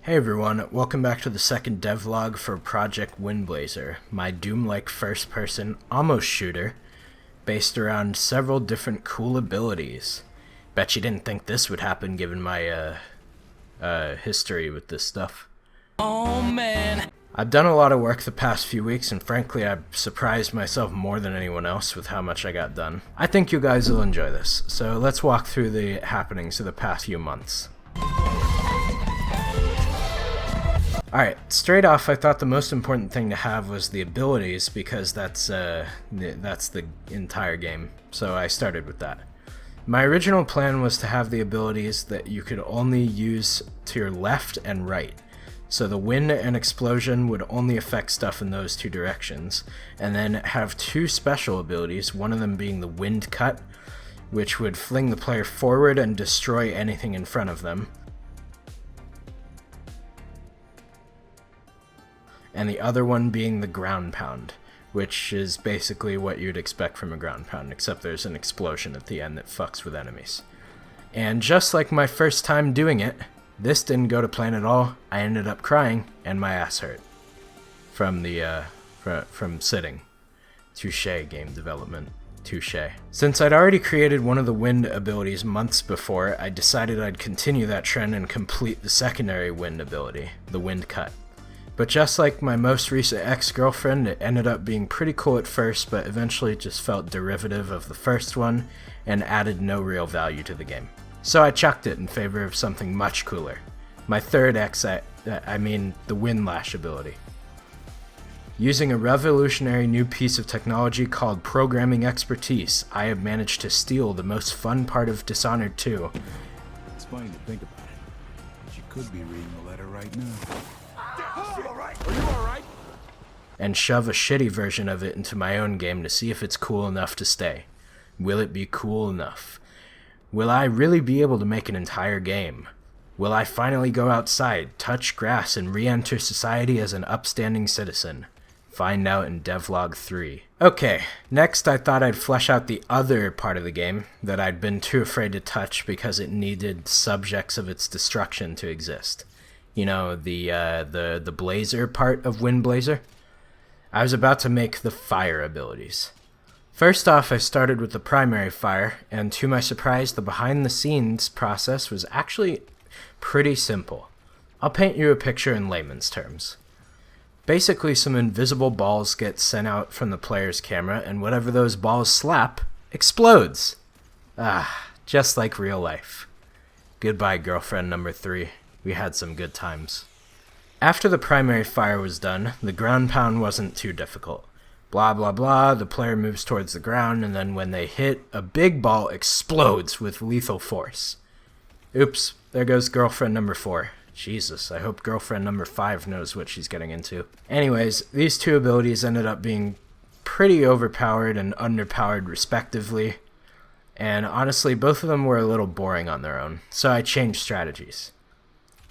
Hey everyone, welcome back to the second devlog for Project WindBlazer, my Doom-like first-person almost shooter, based around several different cool abilities. Bet you didn't think this would happen given my history with this stuff. Oh man! I've done a lot of work the past few weeks, and frankly I've surprised myself more than anyone else with how much I got done. I think you guys will enjoy this, so let's walk through the happenings of the past few months. Alright, straight off I thought the most important thing to have was the abilities, because that's the entire game, so I started with that. My original plan was to have the abilities that you could only use to your left and right. So the wind and explosion would only affect stuff in those two directions, and then have two special abilities, one of them being the wind cut, which would fling the player forward and destroy anything in front of them. And the other one being the ground pound, which is basically what you'd expect from a ground pound, except there's an explosion at the end that fucks with enemies. And just like my first time doing it, this didn't go to plan at all. I ended up crying, and my ass hurt. From sitting. Touché, game development. Touché. Since I'd already created one of the wind abilities months before, I decided I'd continue that trend and complete the secondary wind ability, the wind cut. But just like my most recent ex-girlfriend, it ended up being pretty cool at first, but eventually just felt derivative of the first one and added no real value to the game. So I chucked it in favor of something much cooler. My third I mean the Windlash ability. Using a revolutionary new piece of technology called programming expertise, I have managed to steal the most fun part of Dishonored 2. It's funny to think about it, but you could be reading the letter right now. Are you alright? And shove a shitty version of it into my own game to see if it's cool enough to stay. Will it be cool enough? Will I really be able to make an entire game? Will I finally go outside, touch grass, and re-enter society as an upstanding citizen? Find out in Devlog 3. Okay, next I thought I'd flesh out the other part of the game that I'd been too afraid to touch because it needed subjects of its destruction to exist. You know, the blazer part of WindBlazer? I was about to make the fire abilities. First off, I started with the primary fire, and to my surprise, the behind-the-scenes process was actually pretty simple. I'll paint you a picture in layman's terms. Basically, some invisible balls get sent out from the player's camera, and whatever those balls slap explodes. Ah, just like real life. Goodbye, girlfriend number 3. We had some good times. After the primary fire was done, the ground pound wasn't too difficult. Blah blah blah, the player moves towards the ground, and then when they hit, a big ball explodes with lethal force. Oops, there goes girlfriend number 4. Jesus, I hope girlfriend number 5 knows what she's getting into. Anyways, these two abilities ended up being pretty overpowered and underpowered respectively, and honestly both of them were a little boring on their own, so I changed strategies.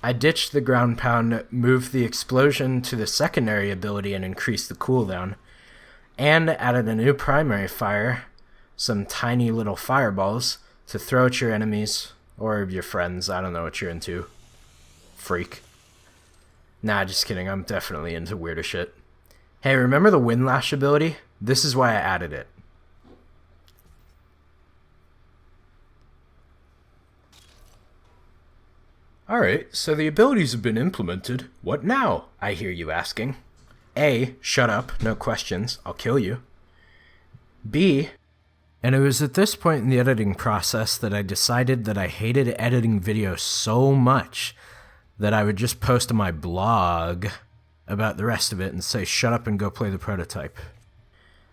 I ditched the ground pound, moved the explosion to the secondary ability and increased the cooldown, and added a new primary fire, some tiny little fireballs, to throw at your enemies, or your friends, I don't know what you're into. Freak. Nah, just kidding, I'm definitely into weirder shit. Hey, remember the Windlash ability? This is why I added it. Alright, so the abilities have been implemented. What now? I hear you asking. A, shut up, no questions, I'll kill you. B, and it was at this point in the editing process that I decided that I hated editing videos so much that I would just post on my blog about the rest of it and say shut up and go play the prototype.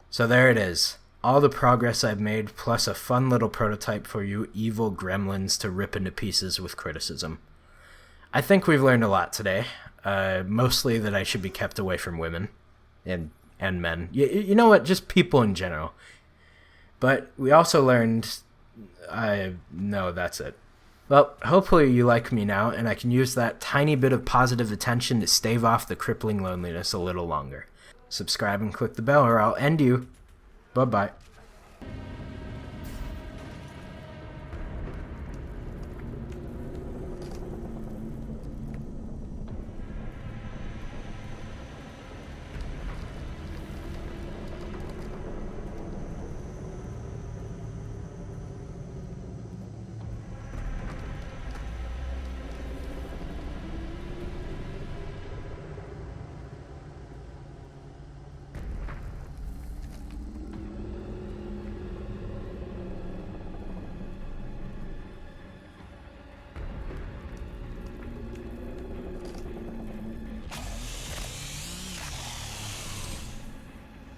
So there it is. All the progress I've made, plus a fun little prototype for you evil gremlins to rip into pieces with criticism. I think we've learned a lot today. Mostly that I should be kept away from women and men. You know what? Just people in general. But we also learned... no, that's it. Well, hopefully you like me now, and I can use that tiny bit of positive attention to stave off the crippling loneliness a little longer. Subscribe and click the bell or I'll end you. Bye-bye.